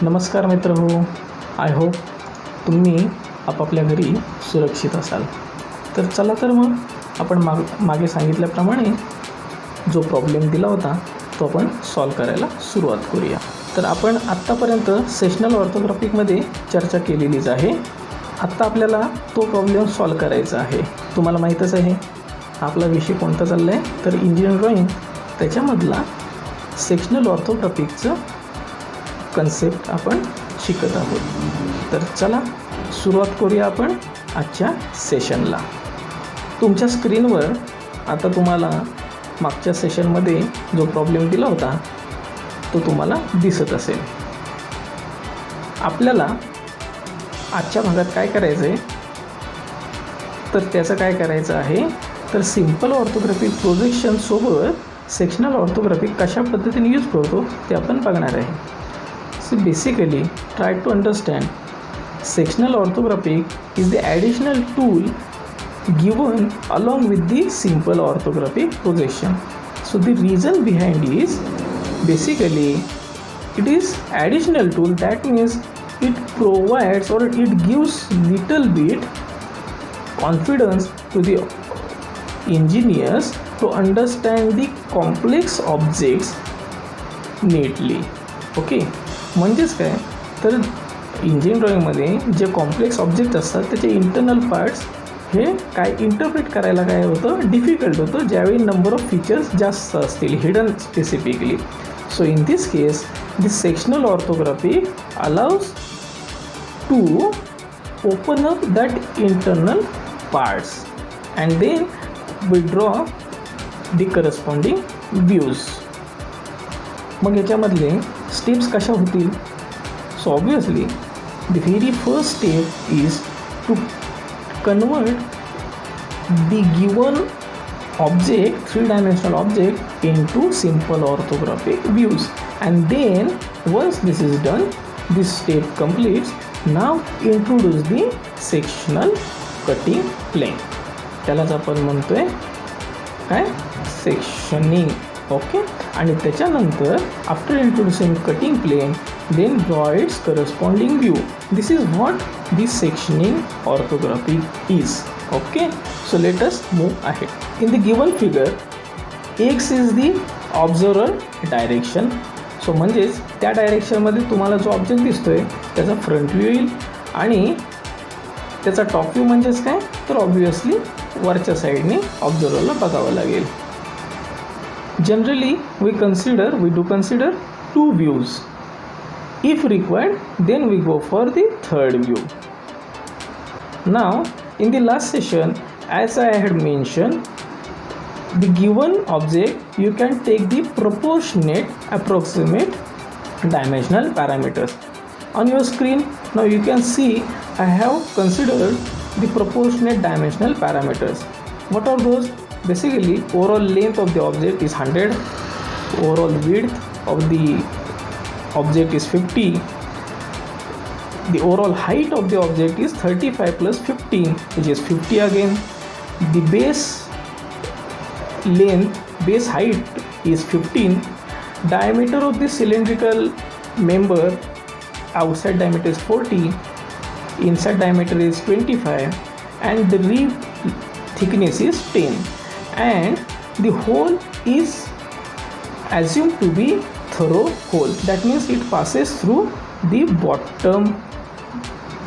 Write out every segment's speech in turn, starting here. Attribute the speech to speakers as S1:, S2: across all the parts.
S1: नमस्कार मित्र हो, I hope तुम्ही आपापल्या घरी सुरक्षित असाल. तर चला तर मग आपण मागे सांगितल्याप्रमाणे जो प्रॉब्लेम दिला होता तो आपण सॉल्व करायला सुरुवात करूया. तर आपण आत्तापर्यंत सेशनल ऑर्थोग्राफिकमध्ये चर्चा केलेलीच आहे. आत्ता आपल्याला तो प्रॉब्लेम सॉल्व करायचा आहे. तुम्हाला माहीतच आहे आपला विषय कोणता चालला आहे, तर इंजिनिअरिंग ड्रॉइंग त्याच्यामधला सेक्शनल ऑर्थोग्राफिकचं कन्सेप्ट आपण शिकत आहोत. तर चला सुरुवात करूया आपण आजच्या सेशनला. तुमच्या स्क्रीनवर आता तुम्हाला मागच्या सेशनमध्ये जो प्रॉब्लेम दिला होता तो तुम्हाला दिसत असेल. आपल्याला आजच्या भागात काय करायचं आहे, तर त्याचं काय करायचं आहे, तर सिम्पल ऑर्थोग्राफिक प्रोजेक्शनसोबत सेक्शनल ऑर्थोग्राफिक कशा पद्धतीने यूज करतो ते आपण बघणार आहे. So basically try to understand sectional orthographic is the additional tool given along with the simple orthographic projection. So the reason behind is basically it is additional tool, that means it provides or it gives little bit confidence to the engineers to understand the complex objects neatly. Okay, म्हणजेच काय, तर engineering ड्रॉइंगमध्ये जे complex object असतात त्याचे internal parts हे काय interpret करायला काय होतं, difficult होतं ज्यावेळी नंबर ऑफ फीचर्स जास्त असतील, hidden specifically. So in this case this sectional orthography allows to open up that internal parts and then we draw the corresponding views. मग याच्यामधले स्टेप्स कशा होतील. So obviously the very first step is to convert the given object, 3-dimensional object, into simple orthographic views, and then once this is done, this step completes. Now introduce the sectional cutting plane. त्यालाच आपण म्हणतोय काय, sectioning. Okay, आणि त्याच्यानंतर after introducing cutting plane then draw its corresponding view. This is what this sectioning orthographic is. Okay, so let us move ahead. In the given figure X is the observer direction. So म्हणजेच त्या डायरेक्शनमध्ये तुम्हाला जो object दिसतोय त्याचा front view येईल आणि त्याचा top view म्हणजेच काय, तर ऑब्वियसली वरच्या साईडने ऑब्झर्वरला बघावं लागेल. Generally we do consider two views. If required, then we go for the third view. Now in the last session, as I had mentioned, the given object you can take the proportionate approximate dimensional parameters. On your screen now you can see I have considered the proportionate dimensional parameters. What are those? Basically overall length of the object is 100, overall width of the object is 50, the overall height of the object is 35 plus 15 which is 50 again, the base length, base height is 15, diameter of the cylindrical member, outside diameter is 40, inside diameter is 25, and the rib thickness is 10, and the hole is assumed to be thorough hole, that means it passes through the bottom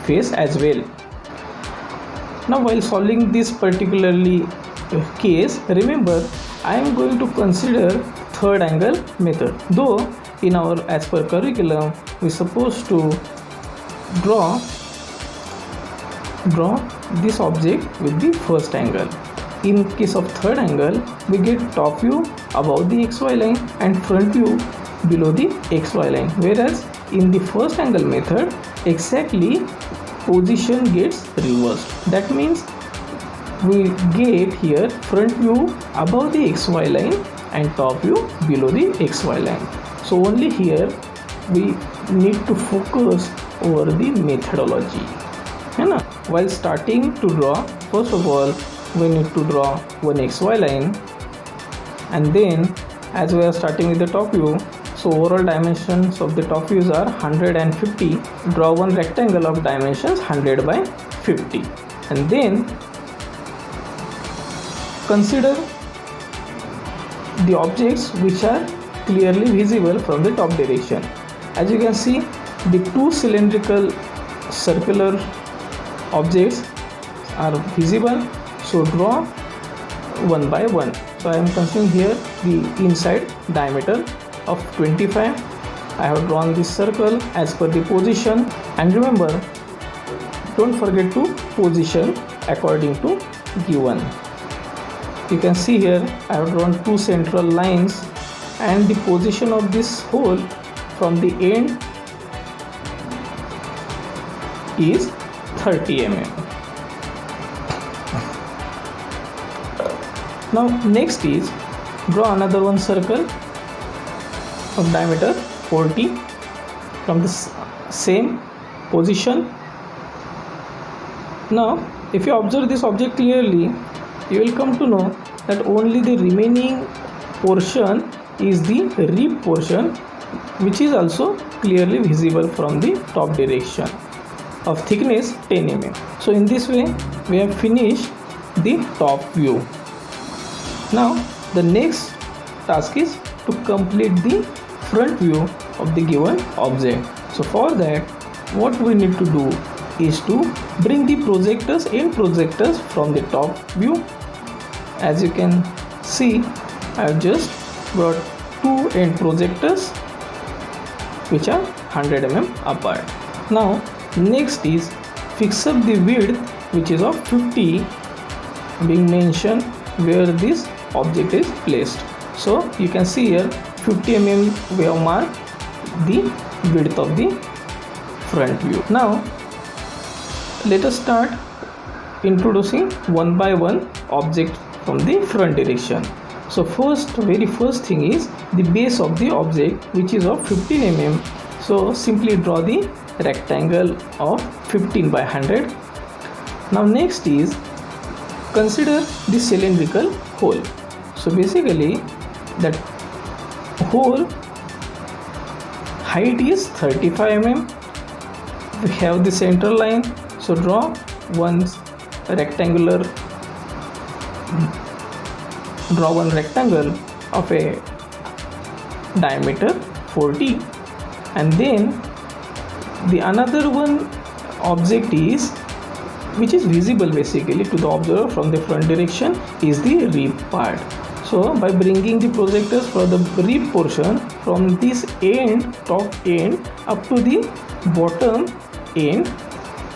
S1: face as well. Now while solving this particularly case, remember I am going to consider third angle method, though in our as per curriculum we supposed to draw this object with the first angle. In case of third angle, we get top view above the XY line and front view below the XY line, whereas in the first angle method exactly position gets reversed. That means we get here front view above the XY line and top view below the XY line. So only here we need to focus over the methodology. While starting to draw, first of all we need to draw one XY line and then as we are starting with the top view, so overall dimensions of the top views are 150. Draw one rectangle of dimensions 100 by 50, and then consider the objects which are clearly visible from the top direction. As you can see, the two cylindrical circular objects are visible, so draw one by one. So I am considering here the inside diameter of 25. I have drawn this circle as per the position, and remember, don't forget to position according to given. You can see here I have drawn two central lines, and the position of this hole from the end is 30 mm. Now next is draw another one circle of diameter 40 from the same position. Now if you observe this object clearly, you will come to know that only the remaining portion is the rib portion, which is also clearly visible from the top direction, of thickness 10 mm. So in this way we have finished the top view. Now the next task is to complete the front view of the given object. So for that, what we need to do is to bring the end projectors from the top view. As you can see, I have just brought two end projectors which are 100 mm apart. Now next is fix up the width, which is of 50, being mentioned where this object is placed. So you can see here 50 mm we have marked the width of the front view. Now let us start introducing one by one object from the front direction. So very first thing is the base of the object, which is of 15 mm. So simply draw the rectangle of 15 by 100. Now next is consider the cylindrical hole. So basically that hole height is 35 mm. We have the center line, so draw one rectangle of a diameter 40, and then the another one object is which is visible basically to the observer from the front direction is the rib part. So by bringing the projectors for the rib portion from this end, top end, up to the bottom end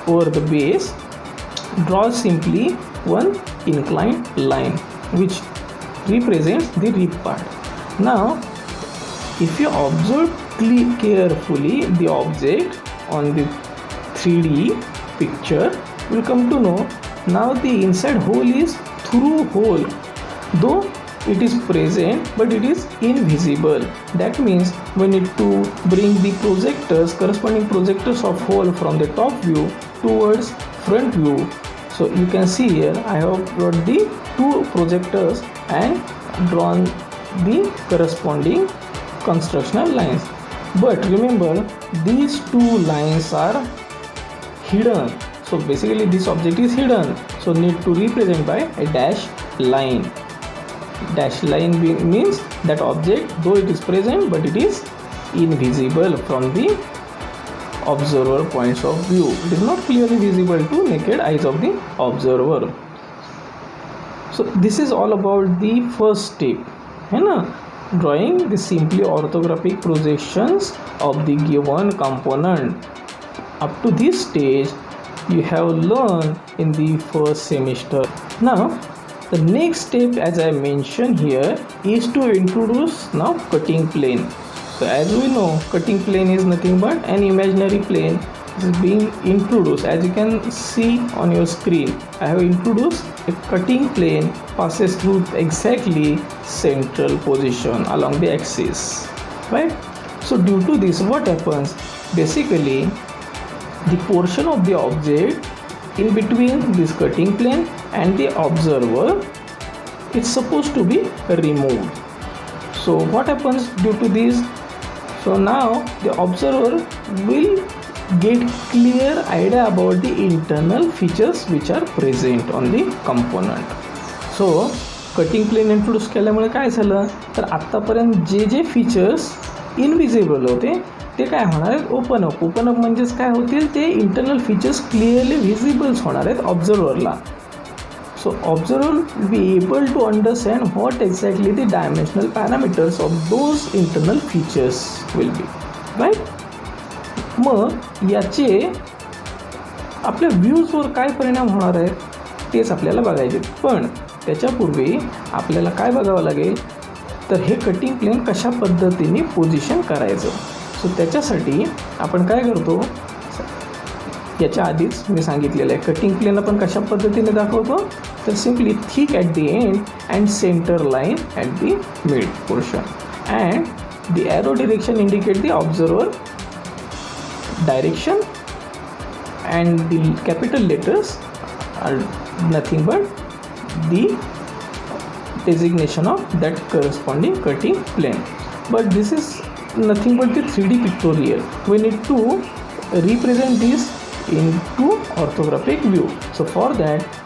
S1: over the base, draw simply one inclined line which represents the rib part. Now if you observe carefully the object on the 3D picture, you will come to know now the inside hole is through hole, though it is present but it is invisible. That means we need to bring the corresponding projectors of hole from the top view towards front view. So you can see here I have brought the two projectors and drawn the corresponding constructional lines. But remember, these two lines are hidden. So basically this object is hidden, so need to represent by a dash line. Dash line means that object, though it is present but it is invisible from the observer points of view. It is not clearly visible to naked eyes of the observer. So this is all about the first step, drawing the simply orthographic projections of the given component. Up to this stage you have learned in the first semester. Now the next step, as I mentioned here, is to introduce now cutting plane. So as we know, cutting plane is nothing but an imaginary plane is being introduced. As you can see on your screen, I have introduced a cutting plane passes through exactly central position along the axis, right? So due to this, what happens? Basically the portion of the object in between this cutting plane and the observer is supposed to be removed. So what happens due to this? So now the observer will get clear idea about the internal features which are present on the component. So cutting plane introduce केल्यामुळे काय झालं तर आत्तापर्यंत जे features invisible होते ते काय होणार आहेत ओपन अप म्हणजेच काय होतील ते इंटरनल फीचर्स क्लिअरली व्हिजिबल्स होणार आहेत ऑब्झर्वरला. So observer will be able to understand what exactly the dimensional parameters of those internal features will be, right? मग याचे आपल्या व्ह्यूजवर काय परिणाम होणार आहेत तेच आपल्याला बघायचे. पण त्याच्यापूर्वी आपल्याला काय बघावं लागेल तर हे कटिंग प्लेन कशा पद्धतीने पोझिशन करायचं. सो त्याच्यासाठी आपण काय करतो याच्या आधीच मी सांगितलेलं आहे कटिंग प्लेन आपण कशा पद्धतीने दाखवतो तर simply thick at the end and centre line at the mid portion and the arrow direction indicate the observer direction and the capital letters are nothing but the designation of that corresponding cutting plane. But this is nothing but the 3D pictorial. We need to represent this into orthographic view. So for that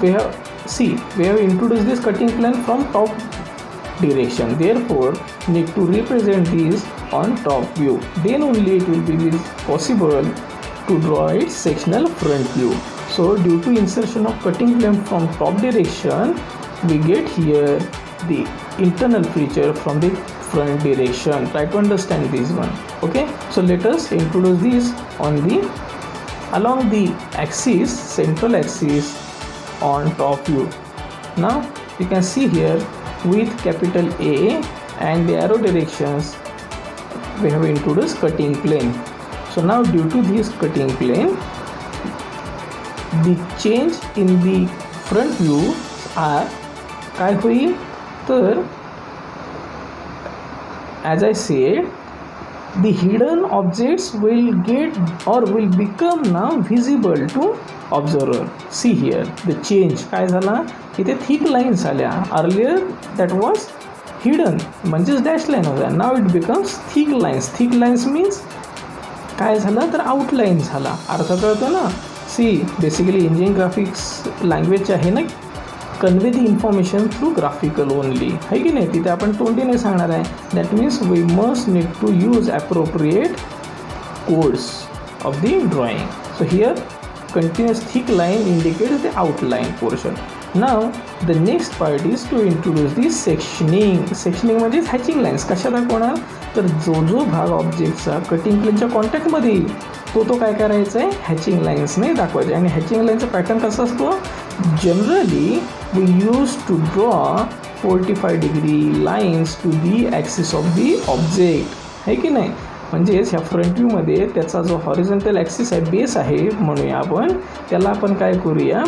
S1: we have introduced this cutting plane from top direction. Therefore need to represent this on top view. Then only it will be possible to draw its sectional front view. So due to insertion of cutting plane from top direction, we get here the internal feature from the front direction. Try to understand this one. Okay, so let us introduce this on the along the axis, central axis on top view. Now you can see here with capital A and the arrow directions we have introduced cutting plane. So now due to this cutting plane, the change in the front view are काय होईल तर as I said the hidden objects will get or will become now visible to observer. See here the change काय झाला इथे thick lines आल्या. Earlier that was hidden म्हणजेच dash line होत्या. Now it becomes thick lines. Thick lines means काय झालं तर outline झाला. अर्थ कळतो ना. See basically engineering graphics language आहे ना convey the information through graphical only आहे की नाही. तिथे आपण तोंडीने सांगणार आहे. That means we must need to use appropriate codes of the drawing. So here continuous thick line indicates the outline portion. Now the next part is to introduce the sectioning. Sectioning म्हणजे hatching lines कशा दाखवणार तर जो भाग ऑब्जेक्टचा cutting प्लेनच्या कॉन्टॅक्टमध्ये येईल तो काय करायचा आहे हॅचिंग लाईन्सने दाखवायचे. आणि हॅचिंग लाईनचा पॅटर्न कसा असतो generally we use to draw 45 degree lines to the axis of the object आहे की नाही. म्हणजेच ह्या फ्रंट व्ह्यूमध्ये त्याचा जो हॉरिझॉन्टल ॲक्सिस आहे बेस आहे म्हणूया आपण त्याला आपण काय करूया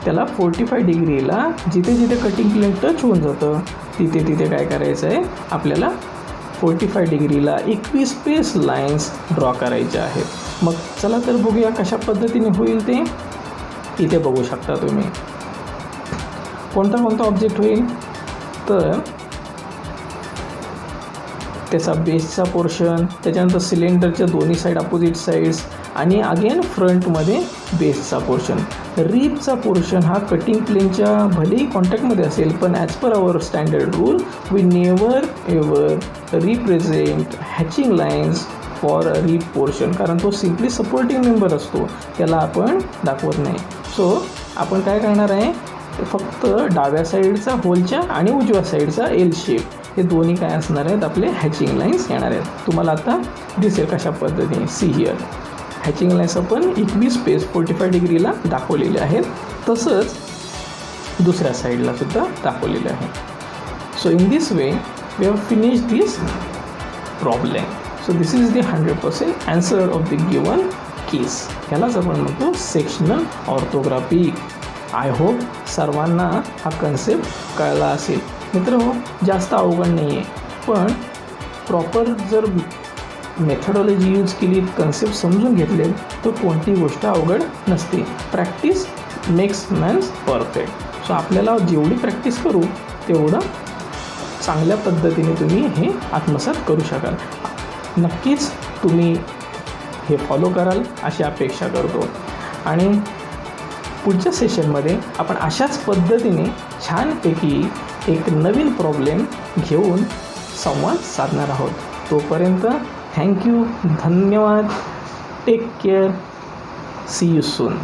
S1: त्याला 45 डिग्रीला जिथे जिथे कटिंग प्लेन टच होऊन जातं तिथे काय करायचं आहे आपल्याला 45 डिग्रीला 21 स्पेस लाईन्स ड्रॉ करायच्या आहेत. मग चला तर बघूया कशा पद्धतीने होईल ते. इथे बघू शकता तुम्ही कोणता ऑब्जेक्ट होईल तर त्याचा बेसचा पोर्शन त्याच्यानंतर सिलेंडरच्या दोन्ही साईड अपोजिट साईड्स आणि अगेन फ्रंटमध्ये बेसचा पोर्शन. रिपचा पोर्शन हा कटिंग प्लेनच्या भलेही कॉन्टॅक्टमध्ये असेल पण as per our standard rule we never ever represent hatching lines for rib portion कारण तो सिम्पली सपोर्टिंग मेंबर असतो त्याला आपण दाखवत नाही. सो आपण काय करणार आहे फक्त डाव्या साईडचा होलच्या आणि उजव्या साईडचा एल शेप हे दोन्ही काय असणार आहेत आपले हॅचिंग लाईन्स येणार आहेत. तुम्हाला आता दिसेल कशा पद्धतीने. सी हिअर हॅचिंग लाईन्स आपण 21 स्पेस 45 डिग्रीला दाखवलेले आहेत. तसंच दुसऱ्या साईडला सुद्धा दाखवलेले आहे. So in this way we have finish this problem. So this is the 100% answer of the given case. ह्यालाच आपण म्हणतो सेक्शनल ऑर्थोग्राफिक. आय होप सर्वांना हा कन्सेप्ट कळला असेल. मित्रांनो जास्त अवघड नाही आहे पण प्रॉपर जर मेथडॉलॉजी यूज केली कन्सेप्ट समजून घेतले तर कोणती गोष्ट अवघड नसते. Practice makes man's perfect. So आपल्याला जेवढी प्रॅक्टिस करू तेवढं चांगल्या पद्धतीने तुम्ही हे आत्मसात करू शकाल. नक्कीच तुम्ही हे फॉलो कराल अशी अपेक्षा करतो. आणि पुढच्या सेशनमध्ये आपण अशाच पद्धतीने छानपैकी एक नवीन प्रॉब्लेम घेऊन संवाद साधणार आहोत. तोपर्यंत थँक्यू, धन्यवाद, take care, see you soon.